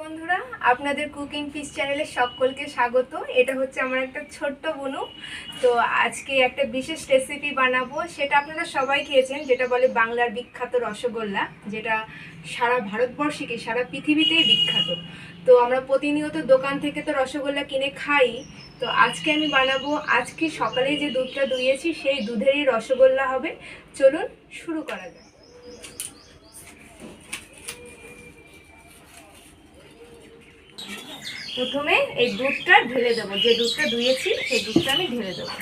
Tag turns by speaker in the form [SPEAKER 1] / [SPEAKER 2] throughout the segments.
[SPEAKER 1] বন্ধুরা, আপনাদের cooking fish চ্যানেলে সকলকে স্বাগত। এটা হচ্ছে আমার একটা ছোট্ট বুনু। তো আজকে একটা বিশেষ রেসিপি বানাবো, সেটা আপনারা সবাই খেয়েছেন, যেটা বলে বাংলার বিখ্যাত রসগোল্লা, যেটা সারা ভারতবর্ষে কি সারা পৃথিবীতেই বিখ্যাত। তো আমরা প্রতিনিয়ত দোকান থেকে তো রসগোল্লা কিনে খাই। তো আজকে আমি বানাবো, আজকে সকালে যে দুধটা দুইয়েছি সেই দুধেরই রসগোল্লা হবে। চলুন শুরু করা যাক। প্রথমে এই দুধটা ঢেলে দেবো, যে দুধটা দুইয়েছি সেই দুধটা আমি ঢেলে দেবো।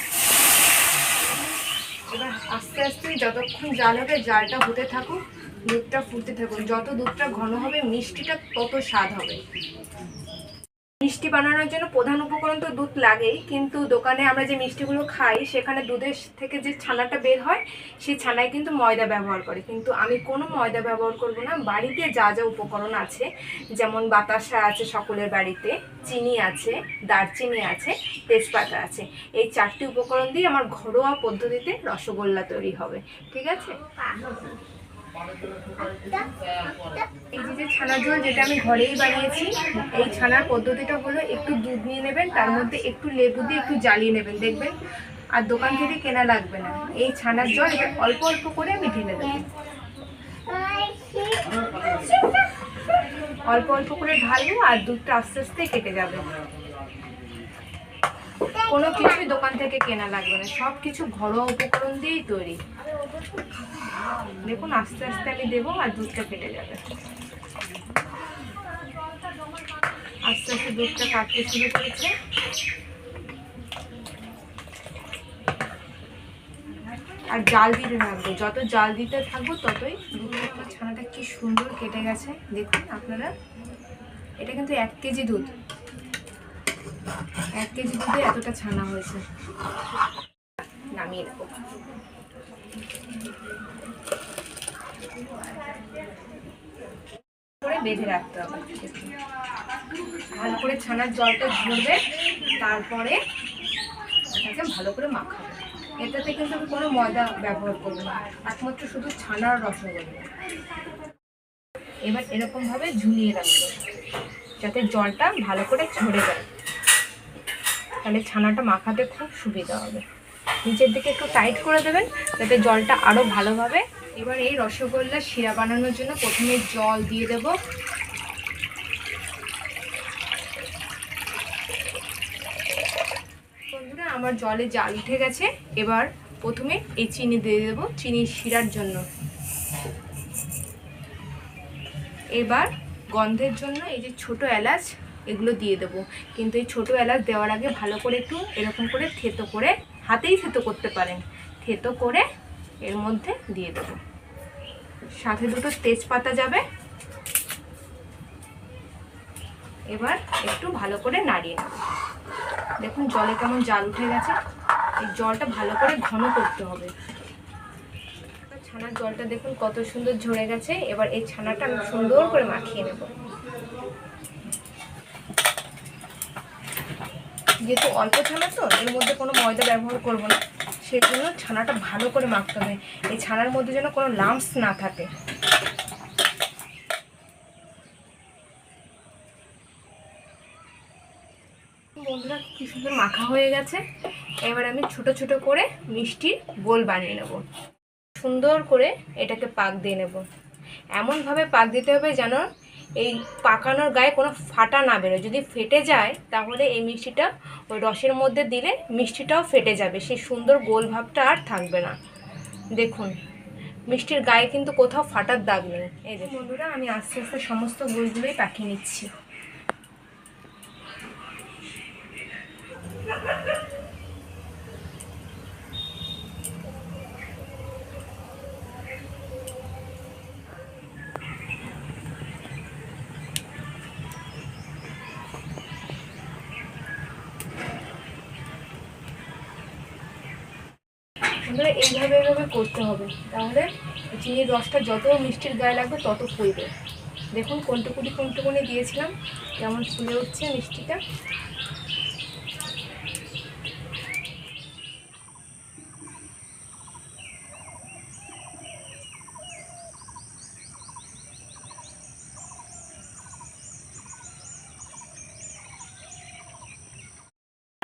[SPEAKER 1] এবার আস্তে আস্তে যতক্ষণ জাল হবে জালটা হতে থাকুক, দুধটা ফুটতে থাকুক। যত দুধটা ঘন হবে মিষ্টিটা তত স্বাদ হবে। মিষ্টি বানানোর জন্য প্রধান উপকরণ তো দুধ লাগেই, কিন্তু দোকানে আমরা যে মিষ্টিগুলো খাই সেখানে দুধের থেকে যে ছানাটা বের হয় সেই ছানায় কিন্তু ময়দা ব্যবহার করে, কিন্তু আমি কোনো ময়দা ব্যবহার করব না। বাড়িতে যা যা উপকরণ আছে, যেমন বাতাসা আছে সকলের বাড়িতে, চিনি আছে, দারচিনি আছে, তেজপাতা আছে, এই চারটি উপকরণ দিয়ে আমার ঘরোয়া পদ্ধতিতে রসগোল্লা তৈরি হবে। ঠিক আছে, এই যে ছানার ঝোল যেটা আমি ঘরেই বানিয়েছি, এই ছানার পদ্ধতিটা হলো একটু দুধ নিয়ে নেবেন, তার মধ্যে একটু লেবু দিয়ে একটু জ্বালিয়ে নেবেন, দেখবেন আর দোকান থেকে কেনা লাগবে না। এই ছানার জল এটা অল্প অল্প করে আমি ঢেলে দেবো, অল্প অল্প করে ঢালবো আর দুধটা আস্তে আস্তে কেটে যাবে। কোনো কিছুই দোকান থেকে কেনা লাগবে না, সব কিছু ঘরোয়া উপকরণ দিয়েই তৈরি। দেখুন আস্তে আস্তে আমি দেবো আর দুধটা কেটে যাবে। আস্তে আস্তে দুধটা কাটতে শুরু করেছে। আর জাল দিতে থাকবো, যত জাল দিতে থাকবো ততই দুধটা, আমার ছানাটা কি সুন্দর কেটে গেছে দেখুন আপনারা। এটা কিন্তু 1 কেজি দুধ, 1 কেজি দুধে এতটা ছানা হয়েছে। নামিয়ে নেবো। করে বেঁধে রাখতে হবে, ভালো করে ছানার জলটা ঝরবে, তারপরে এটাকে ভালো করে মাখাবো। এটাতে কিন্তু আমি কোনো ময়দা ব্যবহার করবো না, একমাত্র শুধু ছানার রসগোল্লা। এবার এরকমভাবে ঝুলিয়ে রাখবো যাতে জলটা ভালো করে ঝরে যায়, তাহলে ছানাটা মাখাতে খুব সুবিধা হবে। নিচের দিকে একটু টাইট করে দেবেন যাতে জলটা আরও ভালোভাবে। এবার এই রসগোল্লার শিরা বানানোর জন্য প্রথমে জল দিয়ে দেব। বন্ধুরা, আমার জলে জাল উঠে গেছে। এবার প্রথমে এই চিনি দিয়ে দেবো, চিনির শিরার জন্য। এবার গন্ধের জন্য এই যে ছোট এলাচ, এগুলো দিয়ে দেবো। কিন্তু এই ছোট এলাচ দেওয়ার আগে ভালো করে একটু এরকম করে থেতো করে, হাতেই থেতো করতে পারেন, থেতো করে এর মধ্যে দিয়ে দেবো। সাথে দুটো তেজপাতা যাবে। এবার একটু ভালো করে নাড়িয়ে নেব। দেখুন জলে কেমন জাল উঠে গেছে। এই জলটা ভালো করে ঘন করতে হবে। ছানার জলটা দেখুন কত সুন্দর ঝরে গেছে। এবার এই ছানাটা আমি সুন্দর করে মাখিয়ে নেব। যেহেতু অল্প ছানা তো, এর মধ্যে কোনো ময়দা ব্যবহার করব না, সেজন্য ছানাটা ভালো করে মাখতে হবে। এই ছানার মধ্যে যেন কোনো লাম্পস না থাকে। বন্ধুরা, কি সুন্দর মাখা হয়ে গেছে। এবার আমি ছোট ছোট করে মিষ্টির গোল বানিয়ে নেব। সুন্দর করে এটাকে পাক দিয়ে নেব। এমনভাবে পাক দিতে হবে যেন এই পাকানোর গায়ে কোনো ফাটা না বেরোয়। যদি ফেটে যায় তাহলে এই মিষ্টিটা ওই রসের মধ্যে দিলে মিষ্টিটাও ফেটে যাবে, সেই সুন্দর গোল ভাবটা আর থাকবে না। দেখুন মিষ্টির গায়ে কিন্তু কোথাও ফাটার দাগ নেই। এই দেখুন বন্ধুরা, আমি আস্তে আস্তে সমস্ত গোলগুলোই পাকিয়ে নিচ্ছি। এইভাবে এইভাবে করতে হবে, তাহলে চিনির রসটা যত মিষ্টির গায়ে লাগবে তত ফুলবে। দেখুন কোনটুকুনি দিয়েছিলাম, কেমন ফুলে উঠছে মিষ্টিটা।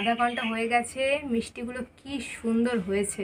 [SPEAKER 1] আধা ঘন্টা হয়ে গেছে, মিষ্টিগুলো কি সুন্দর হয়েছে।